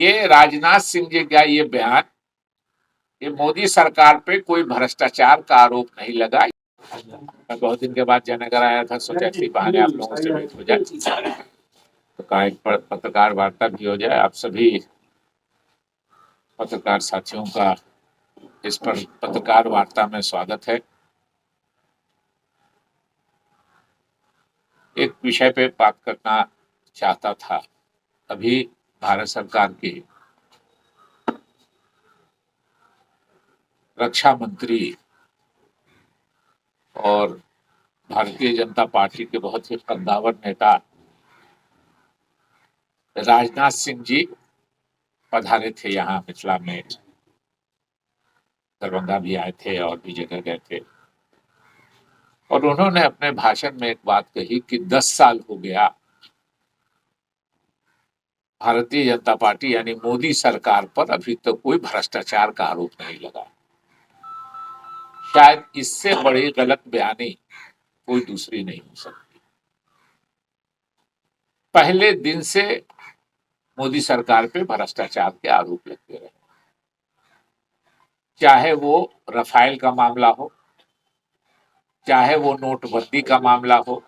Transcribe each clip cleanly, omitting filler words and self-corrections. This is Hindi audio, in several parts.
ये राजनाथ सिंह जी का ये बयान, ये मोदी सरकार पे कोई भ्रष्टाचार का आरोप नहीं लगा। मैं बहुत दिन के बाद जयनगर आया था, सोचा इसी बहाने आप लोगों से भेंट हो जाए, तो कहा एक पत्रकार वार्ता भी हो जाए। आप सभी पत्रकार साथियों का इस पर पत्रकार वार्ता में स्वागत है। एक विषय पे बात करना चाहता था। अभी भारत सरकार की रक्षा मंत्री और भारतीय जनता पार्टी के बहुत ही कद्दावर नेता राजनाथ सिंह जी पधारे थे यहाँ मिथिला में। दरभंगा भी आए थे और भी जगह गए थे, और उन्होंने अपने भाषण में एक बात कही कि 10 साल हो गया भारतीय जनता पार्टी यानी मोदी सरकार पर अभी तक कोई भ्रष्टाचार का आरोप नहीं लगा। शायद इससे बड़ी गलत बयानी कोई दूसरी नहीं हो सकती। पहले दिन से मोदी सरकार पे भ्रष्टाचार के आरोप लगते रहे, चाहे वो रफाइल का मामला हो, चाहे वो नोटबंदी का मामला हो,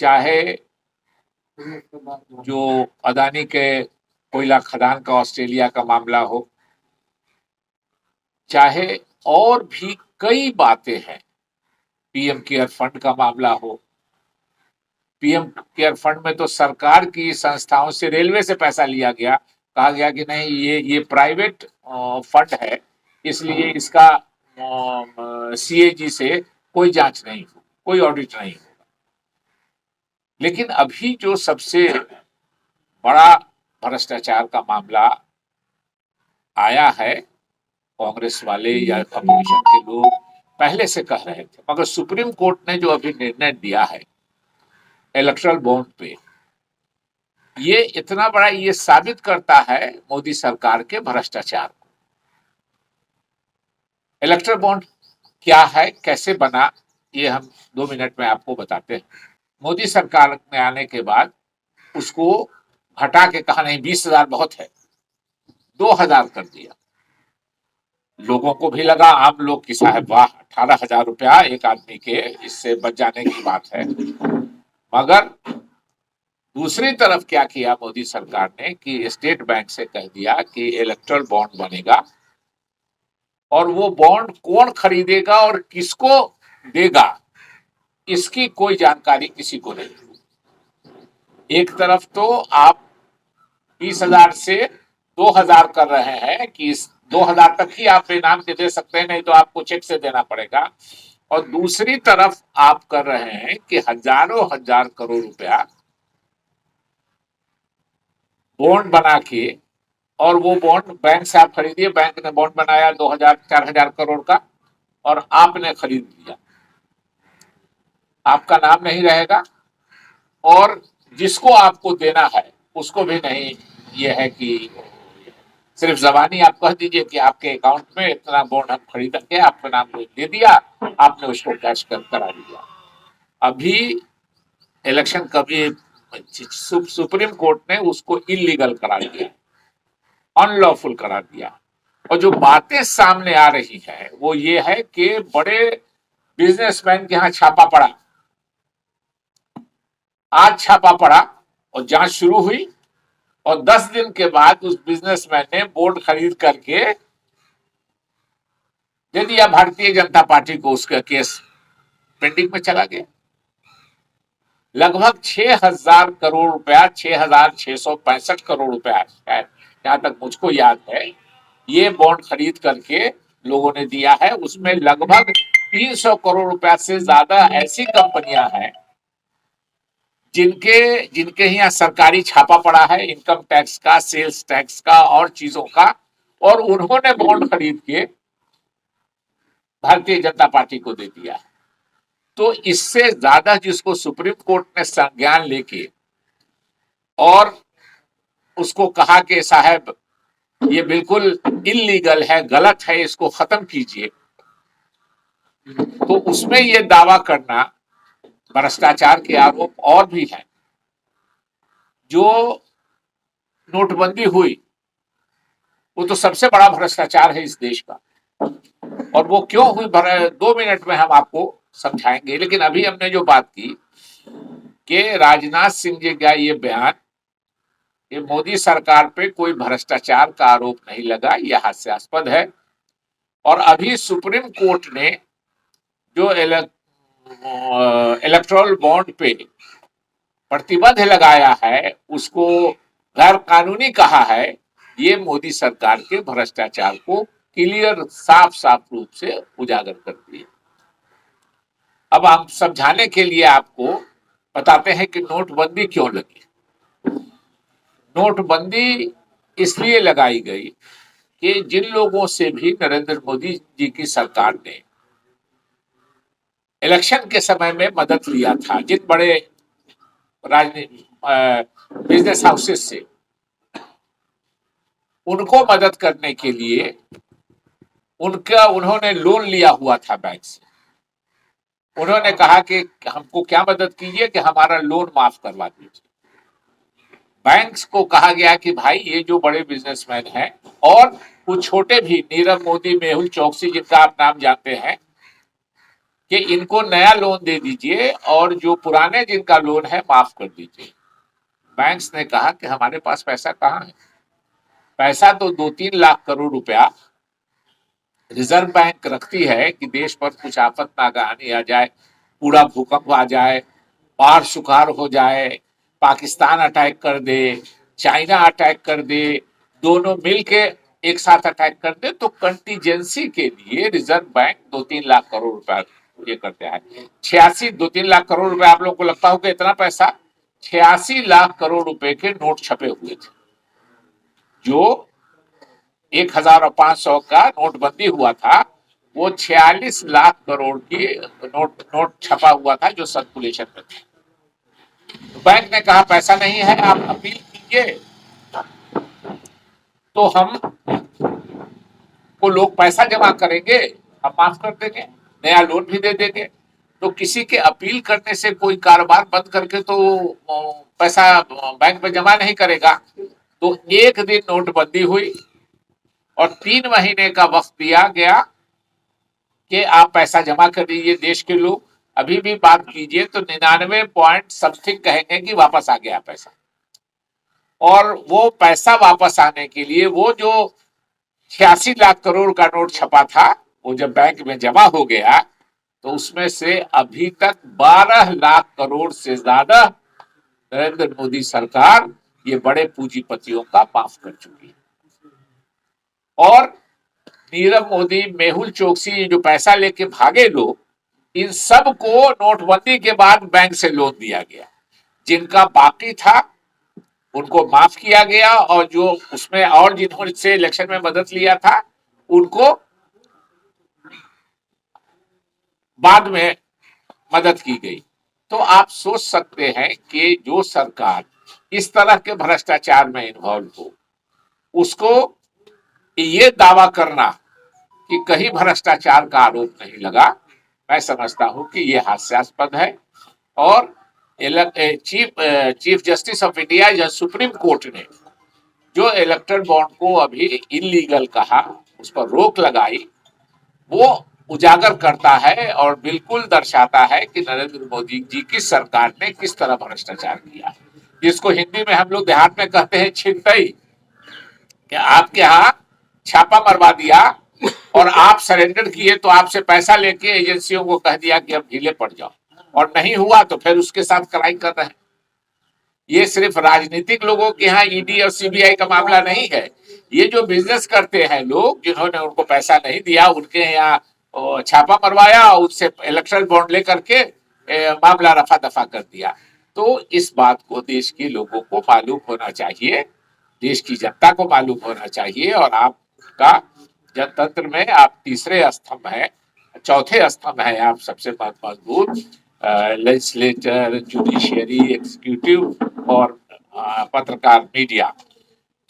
चाहे जो अदानी के कोयला खदान का ऑस्ट्रेलिया का मामला हो, चाहे और भी कई बातें हैं, पीएम केयर फंड का मामला हो। पीएम केयर फंड में तो सरकार की संस्थाओं से, रेलवे से पैसा लिया गया, कहा गया कि नहीं ये प्राइवेट फंड है, इसलिए इसका सीएजी से कोई जांच नहीं हो, कोई ऑडिट नहीं होगा। लेकिन अभी जो सबसे बड़ा भ्रष्टाचार का मामला आया है, कांग्रेस वाले या अपोजिशन के लोग पहले से कह रहे थे, मगर सुप्रीम कोर्ट ने जो अभी निर्णय दिया है इलेक्ट्रल बॉन्ड पे, ये इतना बड़ा, ये साबित करता है मोदी सरकार के भ्रष्टाचार को। इलेक्ट्रल बॉन्ड क्या है, कैसे बना, ये हम 2 मिनट में आपको बताते हैं। मोदी सरकार में आने के बाद उसको घटा के कहा नहीं 20,000 बहुत है, 2,000 कर दिया। लोगों को भी लगा, आम लोग की साहब वाह 18,000 रुपया एक आदमी के, इससे बच जाने की बात है। मगर दूसरी तरफ क्या किया मोदी सरकार ने कि स्टेट बैंक से कह दिया कि इलेक्ट्रल बॉन्ड बनेगा, और वो बॉन्ड कौन खरीदेगा और किसको देगा इसकी कोई जानकारी किसी को नहीं। एक तरफ तो आप 20,000 से 2,000 कर रहे हैं कि इस 2,000 तक ही आप इनाम दे सकते हैं, नहीं तो आपको चेक से देना पड़ेगा। और दूसरी तरफ आप कर रहे हैं कि हजारों हजार करोड़ रुपया बॉन्ड बना के, और वो बॉन्ड बैंक से आप खरीदिए, बैंक ने बॉन्ड बनाया 2,000 4,000 करोड़ का, और आपने खरीद लिया, आपका नाम नहीं रहेगा, और जिसको आपको देना है उसको भी नहीं। ये है कि सिर्फ जबानी आप कह दीजिए कि आपके अकाउंट में इतना बॉन्ड हम खरीद के आपका नाम दे दिया, आपने उसको कैश करा दिया। अभी इलेक्शन कभी सुप्रीम कोर्ट ने उसको इलीगल करा दिया, अनलॉफुल करा दिया। और जो बातें सामने आ रही है वो ये है कि बड़े बिजनेसमैन के यहाँ छापा पड़ा, आज छापा पड़ा और जांच शुरू हुई, और 10 दिन के बाद उस बिजनेसमैन ने बोर्ड खरीद करके दे दिया भारतीय जनता पार्टी को, उसका केस पेंडिंग में चला गया। लगभग 6,000 करोड़ रुपया, 6,665 करोड़ रुपया शायद, जहां तक मुझको याद है, ये बॉन्ड खरीद करके लोगों ने दिया है। उसमें लगभग 300 करोड़ रुपया से ज्यादा ऐसी कंपनियां हैं जिनके जिनके यहाँ सरकारी छापा पड़ा है, इनकम टैक्स का, सेल्स टैक्स का और चीजों का, और उन्होंने बॉन्ड खरीद के भारतीय जनता पार्टी को दे दिया। तो इससे ज्यादा जिसको सुप्रीम कोर्ट ने संज्ञान लेके और उसको कहा कि साहब ये बिल्कुल इलीगल है, गलत है, इसको खत्म कीजिए, तो उसमें ये दावा करना भ्रष्टाचार के आरोप और भी है। जो नोटबंदी हुई, वो तो सबसे बड़ा भ्रष्टाचार है इस देश का। और वो क्यों हुई 2 मिनट में हम आपको समझाएंगे। लेकिन अभी हमने जो बात की कि राजनाथ सिंह जी का ये बयान, ये मोदी सरकार पे कोई भ्रष्टाचार का आरोप नहीं लगा, यह हास्यास्पद है। और अभी सुप्रीम कोर्ट ने जो इलेक्टोरल बॉन्ड पे प्रतिबंध लगाया है, उसको गैर कानूनी कहा है। ये मोदी सरकार के भ्रष्टाचार को क्लियर, साफ साफ रूप से उजागर करती है। अब हम समझाने के लिए आपको बताते हैं कि नोटबंदी क्यों लगी। नोटबंदी इसलिए लगाई गई कि जिन लोगों से भी नरेंद्र मोदी जी की सरकार ने इलेक्शन के समय में मदद लिया था, जिन बड़े बिजनेस हाउसेस से, उनको मदद करने के लिए उन्होंने लोन लिया हुआ था बैंक से। उन्होंने कहा कि हमको क्या मदद कीजिए कि हमारा लोन माफ करवा दीजिए। बैंक्स को कहा गया कि भाई ये जो बड़े बिजनेसमैन हैं और कुछ छोटे भी, नीरव मोदी, मेहुल चोकसी, जिनका आप नाम जानते हैं, कि इनको नया लोन दे दीजिए और जो पुराने जिनका लोन है माफ कर दीजिए। बैंक्स ने कहा कि हमारे पास पैसा कहाँ है। पैसा तो 2-3 लाख करोड़ रुपया रिजर्व बैंक रखती है कि देश पर कुछ आफत नागानी आ जाए, पूरा भूकंप आ जाए, बाढ़ सुखाड़ हो जाए, पाकिस्तान अटैक कर दे, चाइना अटैक कर दे, दोनों मिलके एक साथ अटैक कर दे, तो कंटीजेंसी के लिए रिजर्व बैंक 2-3 लाख करोड़ रुपया ये करते हैं। 2-3 लाख करोड़ रुपए, आप लोगों को लगता हो कि इतना पैसा? 86 लाख करोड़ रुपए के नोट छपे हुए थे। जो 1,500 का नोटबंदी हुआ था, वो 46 लाख करोड़ की नोट छपा हुआ था जो सर्कुलेशन में था। तो बैंक ने कहा पैसा नहीं है, आप अपील कीजिए तो हम को लोग पैसा जमा करेंगे, हम माफ कर देंगे, नया लोन भी दे देंगे। तो किसी के अपील करने से कोई कारोबार बंद करके तो पैसा बैंक में जमा नहीं करेगा। तो एक दिन नोटबंदी हुई और 3 महीने का वक्त दिया गया कि आप पैसा जमा कर दीजिए। देश के लोग अभी भी बात कीजिए तो 99 पॉइंट समथिंग कहेंगे कि वापस आ गया पैसा। और वो पैसा वापस आने के लिए वो जो 86 लाख करोड़ का नोट छपा था, वो जब बैंक में जमा हो गया तो उसमें से अभी तक 12 लाख करोड़ से ज्यादा नरेंद्र मोदी सरकार ये बड़े पूंजीपतियों का माफ कर चुकी है। और नीरव मोदी, मेहुल चोकसी, जो पैसा लेके भागे लोग, इन सब को नोटबंदी के बाद बैंक से लोन दिया गया। जिनका बाकी था उनको माफ किया गया, और जो उसमें और जिन्होंने से इलेक्शन में मदद लिया था उनको बाद में मदद की गई। तो आप सोच सकते हैं कि जो सरकार इस तरह के भ्रष्टाचार में इन्वॉल्व हो, उसको ये दावा करना कि कहीं भ्रष्टाचार का आरोप नहीं लगा, मैं समझता हूं कि यह हास्यास्पद है। और चीफ जस्टिस ऑफ इंडिया या सुप्रीम कोर्ट ने जो इलेक्टोरल बॉन्ड को अभी इलीगल कहा, उस पर रोक लगाई, वो उजागर करता है और बिल्कुल दर्शाता है कि नरेंद्र मोदी जी की सरकार ने किस तरह भ्रष्टाचार किया, जिसको हिंदी में हम लोग देहात में कहते हैं छिनतई। कि आपके यहाँ छापा मरवा दिया और आप सरेंडर किए तो आपसे पैसा लेके एजेंसियों को कह दिया कि अब ढीले पड़ जाओ, और नहीं हुआ तो फिर उसके साथ क्राइम कर रहे हैं। ये सिर्फ राजनीतिक लोगों के यहाँ ईडी और सीबीआई का मामला नहीं है। ये जो बिजनेस करते हैं लोग, जिन्होंने उनको पैसा नहीं दिया, उनके यहाँ छापा मरवाया और उससे इलेक्ट्रल बॉन्ड लेकर के मामला रफा दफा कर दिया। तो इस बात को देश के लोगों को मालूम होना चाहिए, देश की जनता को मालूम होना चाहिए। और आपका जनतंत्र में आप तीसरे स्तंभ है, चौथे स्तंभ है आप सबसे मजबूत, लेजिस्लेचर, जुडिशियरी, एग्जीक्यूटिव और पत्रकार, मीडिया।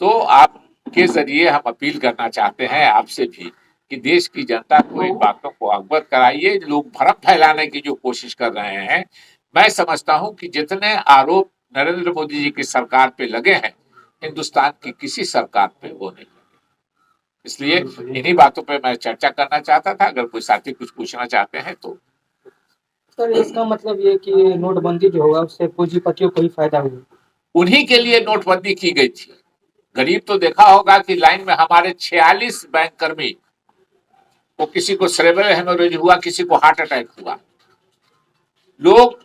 तो आपके जरिए हम अपील करना चाहते हैं आपसे भी कि देश की जनता को इन बातों को अवगत कराइए। लोग भ्रम फैलाने की जो कोशिश कर रहे हैं, मैं समझता हूं कि जितने आरोप नरेंद्र मोदी जी की सरकार पे लगे हैं, हिंदुस्तान की किसी सरकार पे वो नहीं। इसलिए इन्हीं बातों पे मैं चर्चा करना चाहता था। अगर कोई साथी कुछ पूछना चाहते हैं तो। सर इसका मतलब ये कि नोटबंदी जो होगा उससे पूंजीपतियों को ही फायदा होगा। उन्हीं के लिए नोटबंदी की गई थी। गरीब तो देखा होगा कि लाइन में हमारे 46 बैंक कर्मी, वो किसी को सेरेब्रल हेमोरेज हुआ, किसी को हार्ट अटैक हुआ। लोग,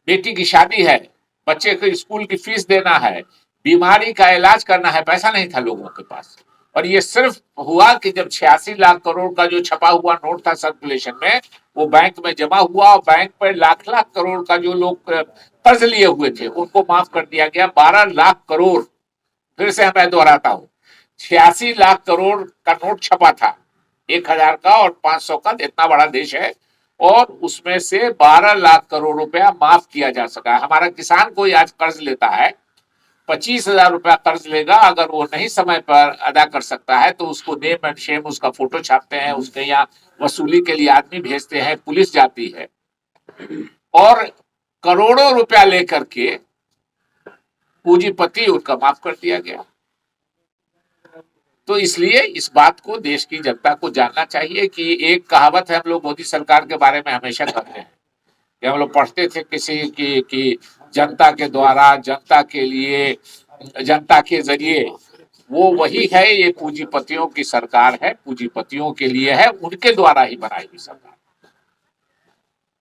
बेटी की शादी है, बच्चे को स्कूल की फीस देना है, बीमारी का इलाज करना है, पैसा नहीं था लोगों के पास। और ये सिर्फ हुआ कि जब 86 लाख करोड़ का जो छपा हुआ नोट था सर्कुलेशन में, वो बैंक में जमा हुआ और बैंक पर लाख लाख करोड़ का जो लोग कर्ज लिए हुए थे उनको माफ कर दिया गया। 12 लाख करोड़, फिर से मैं दोहराता हूं, 86 लाख करोड़ का नोट छपा था, 1000 का और 500 का, इतना बड़ा देश है, और उसमें से 12 लाख करोड़ रुपया माफ किया जा सका। हमारा किसान कोई आज कर्ज लेता है, 25,000 रुपया कर्ज लेगा, अगर वो नहीं समय पर अदा कर सकता है तो उसको नेम एंड शेम उसका फोटो छापते हैं, उसके यहाँ वसूली के लिए आदमी भेजते हैं, पुलिस जाती है और करोड़ों रुपया लेकर के पूंजीपति उनका माफ कर दिया गया। तो इसलिए इस बात को देश की जनता को जानना चाहिए कि एक कहावत है, हम लोग मोदी सरकार के बारे में हमेशा कहते हैं कि हम लोग पढ़ते थे किसी की जनता के द्वारा, जनता के लिए, जनता के जरिए। वो वही है, ये पूंजीपतियों की सरकार है, पूंजीपतियों के लिए है, उनके द्वारा ही बनाई हुई सरकार,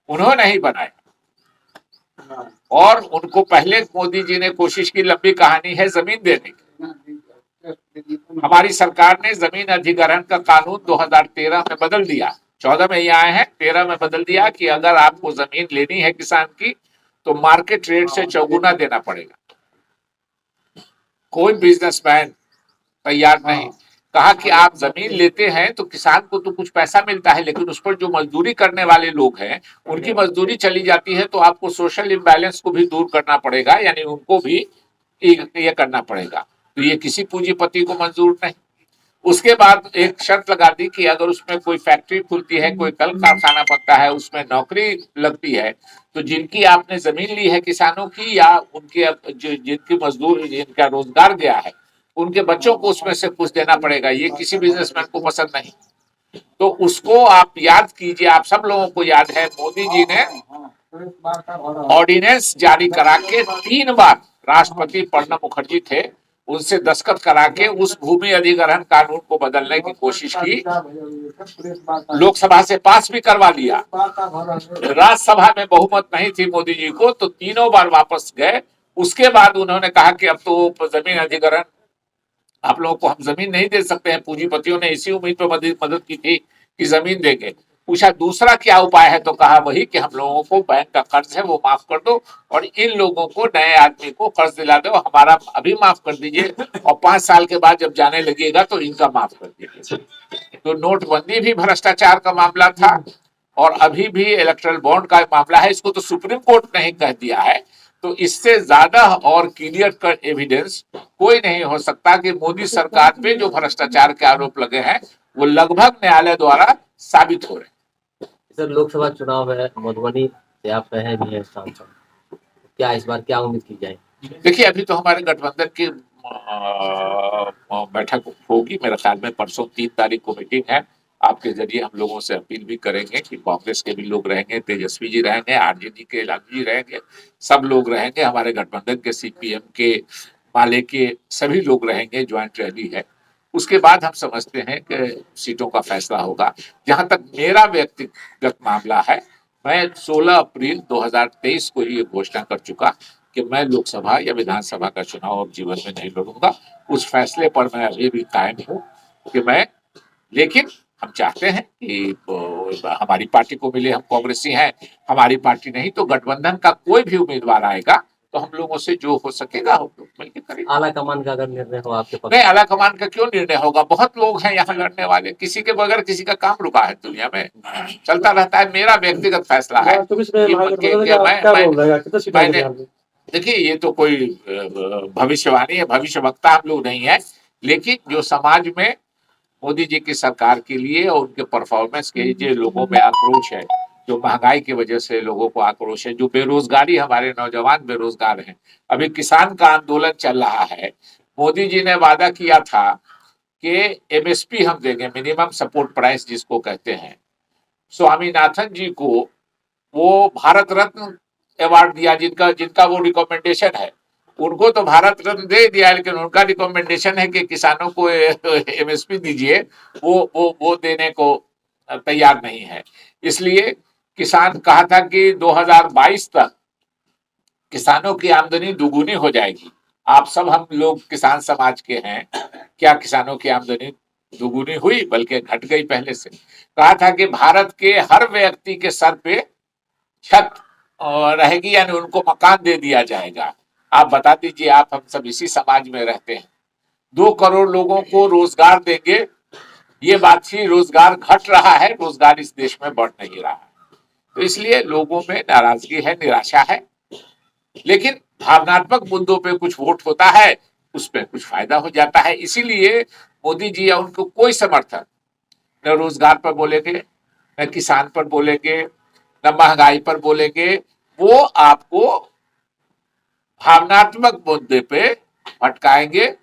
उन्होंने ही बनाया। और उनको पहले मोदी जी ने कोशिश की, लंबी कहानी है, जमीन देने की। हमारी सरकार ने जमीन अधिग्रहण का कानून 2013 में बदल दिया, 14 में ही आए हैं, 13 में बदल दिया कि अगर आपको जमीन लेनी है किसान की तो मार्केट रेट से चौगुना देना पड़ेगा। कोई बिजनेसमैन तैयार नहीं। कहा कि आप जमीन लेते हैं तो किसान को तो कुछ पैसा मिलता है, लेकिन उस पर जो मजदूरी करने वाले लोग हैं उनकी मजदूरी चली जाती है, तो आपको सोशल इम्बैलेंस को भी दूर करना पड़ेगा, यानी उनको भी ये करना पड़ेगा। तो ये किसी पूंजीपति को मंजूर नहीं। उसके बाद एक शर्त लगा दी कि अगर उसमें कोई फैक्ट्री खुलती है, कोई कल कारखाना बनता है, उसमें नौकरी लगती है, तो जिनकी आपने जमीन ली है किसानों की, या उनके जिनकी मजदूर, जिनका रोजगार गया है, उनके बच्चों को उसमें से कुछ देना पड़ेगा। ये किसी बिजनेसमैन को पसंद नहीं। तो उसको आप याद कीजिए, आप सब लोगों को याद है, मोदी जी ने ऑर्डिनेंस जारी करा के 3 बार, राष्ट्रपति प्रणब मुखर्जी थे, उनसे दस्तखत करा के उस भूमि अधिग्रहण कानून को बदलने की कोशिश की। लोकसभा से पास भी करवा लिया, राज्यसभा में बहुमत नहीं थी मोदी जी को, तो तीनों बार वापस गए। उसके बाद उन्होंने कहा कि अब तो जमीन अधिग्रहण, आप लोगों को हम जमीन नहीं दे सकते हैं। पूंजीपतियों ने इसी उम्मीद पर मदद की थी कि जमीन देंगे। पूछा दूसरा क्या उपाय है, तो कहा वही कि हम लोगों को बैंक का कर्ज है वो माफ कर दो, और इन लोगों को, नए आदमी को कर्ज दिला दो, हमारा अभी माफ कर दीजिए, और 5 साल के बाद जब जाने लगेगा तो इनका माफ कर दीजिए। तो नोटबंदी भी भ्रष्टाचार का मामला था, और अभी भी इलेक्ट्रल बॉन्ड का मामला है। इसको तो सुप्रीम कोर्ट ने ही कह दिया है। तो इससे ज्यादा और क्लियर कट एविडेंस कोई नहीं हो सकता कि मोदी सरकार पे जो भ्रष्टाचार के आरोप लगे हैं वो लगभग न्यायालय द्वारा साबित हो रहे हैं। सर लोकसभा चुनाव है, मधुबनी से आप रहे भी हैं सांसद, क्या इस बार क्या उम्मीद की जाए? देखिए, अभी तो हमारे गठबंधन की बैठक होगी, मेरे ख्याल में परसों 3 तारीख को मीटिंग है। आपके जरिए हम लोगों से अपील भी करेंगे कि कांग्रेस के भी लोग रहेंगे, तेजस्वी जी रहेंगे, आरजेडी के लालू जी रहेंगे, सब लोग रहेंगे, हमारे गठबंधन के सीपीएम के, माले के सभी लोग रहेंगे। ज्वाइंट रैली है, उसके बाद हम समझते हैं कि सीटों का फैसला होगा। जहां तक मेरा व्यक्तिगत मामला है, मैं 16 अप्रैल 2023 को ये घोषणा कर चुका कि मैं लोकसभा या विधानसभा का चुनाव अब जीवन में नहीं लड़ूंगा। उस फैसले पर मैं अभी भी कायम हूं कि मैं, लेकिन हम चाहते हैं कि हमारी पार्टी को मिले, हम कांग्रेसी हैं, हमारी पार्टी नहीं तो गठबंधन का कोई भी उम्मीदवार आएगा तो हम लोगों से जो हो सकेगा हम लोग मिलकर करेंगे। आला कमान का अगर निर्णय हो आपके पास? नहीं, आला कमान का क्यों निर्णय होगा? बहुत लोग हैं यहाँ लड़ने वाले, किसी के बगैर किसी का काम रुका है दुनिया में, चलता रहता है। मेरा व्यक्तिगत फैसला है मैंने, देखिए ये तो कोई भविष्यवाणी है, भविष्य वक्ता हम लोग नहीं है, लेकिन जो समाज में मोदी जी की सरकार के लिए और उनके परफॉर्मेंस के जो लोगों में आक्रोश है, जो महंगाई की वजह से लोगों को आक्रोश है, जो बेरोजगारी, हमारे नौजवान बेरोजगार हैं, अभी किसान का आंदोलन चल रहा है, मोदी जी ने वादा किया था कि एमएसपी हम देंगे, मिनिमम सपोर्ट प्राइस जिसको कहते हैं। स्वामीनाथन जी को वो भारत रत्न अवार्ड दिया, जिनका जिनका वो रिकमेंडेशन है, उनको तो भारत रत्न दे दिया, लेकिन उनका रिकमेंडेशन है कि किसानों को एमएसपी दीजिए, वो देने को तैयार नहीं है। इसलिए किसान कहा था कि 2022 तक किसानों की आमदनी दुगुनी हो जाएगी। आप सब हम लोग किसान समाज के हैं, क्या किसानों की आमदनी दुगुनी हुई? बल्कि घट गई पहले से। कहा था कि भारत के हर व्यक्ति के सर पे छत रहेगी, यानी उनको मकान दे दिया जाएगा। आप बता दीजिए, आप हम सब इसी समाज में रहते हैं, 2 करोड़ लोगों को रोजगार देंगे, ये बात थी। रोजगार घट रहा है, रोजगार इस देश में बढ़ नहीं रहा है। तो इसलिए लोगों में नाराजगी है, निराशा है। लेकिन भावनात्मक मुद्दों पे कुछ वोट होता है, उस पर कुछ फायदा हो जाता है। इसीलिए मोदी जी या उनको कोई समर्थन न रोजगार पर बोलेंगे, न किसान पर बोलेंगे, न महंगाई पर बोलेंगे। वो आपको भावनात्मक मुद्दे पे भटकाएंगे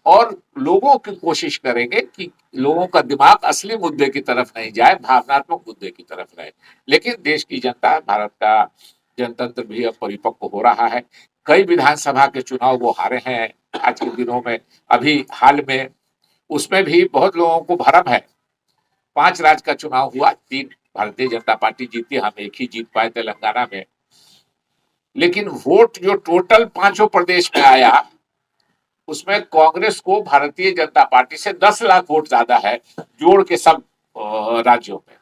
और लोगों की कोशिश करेंगे कि लोगों का दिमाग असली मुद्दे की तरफ नहीं जाए, भावनात्मक मुद्दे की तरफ रहे। लेकिन देश की जनता, भारत का जनतंत्र भी अब परिपक्व हो रहा है। कई विधानसभा के चुनाव वो हारे हैं आज के दिनों में। अभी हाल में उसमें भी बहुत लोगों को भरम है। 5 राज्य का चुनाव हुआ, 3 भारतीय जनता पार्टी जीती, हम एक ही जीत पाए तेलंगाना में। लेकिन वोट जो टोटल 5 प्रदेश में आया, उसमें कांग्रेस को भारतीय जनता पार्टी से 10 लाख वोट ज्यादा है, जोड़ के सब राज्यों में।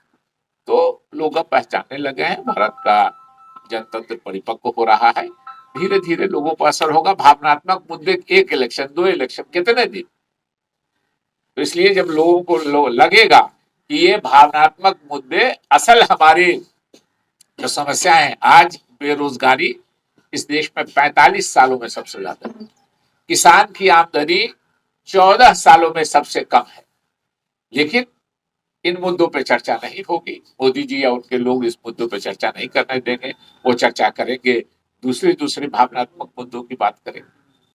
तो लोग अब पहचानने लगे हैं, भारत का जनतंत्र परिपक्व हो रहा है। धीरे धीरे लोगों को असर होगा। भावनात्मक मुद्दे, 1 इलेक्शन 2 इलेक्शन कितने दिन? तो इसलिए जब लोगों को लगेगा कि ये भावनात्मक मुद्दे असल हमारी जो समस्याएं हैं, आज बेरोजगारी इस देश में 45 सालों में सबसे ज्यादा है, किसान की आमदनी 14 सालों में सबसे कम है। लेकिन इन मुद्दों पे चर्चा नहीं होगी। मोदी जी या उनके लोग इस मुद्दों पे चर्चा नहीं करने देंगे। वो चर्चा करेंगे, दूसरी भावनात्मक मुद्दों की बात करेंगे।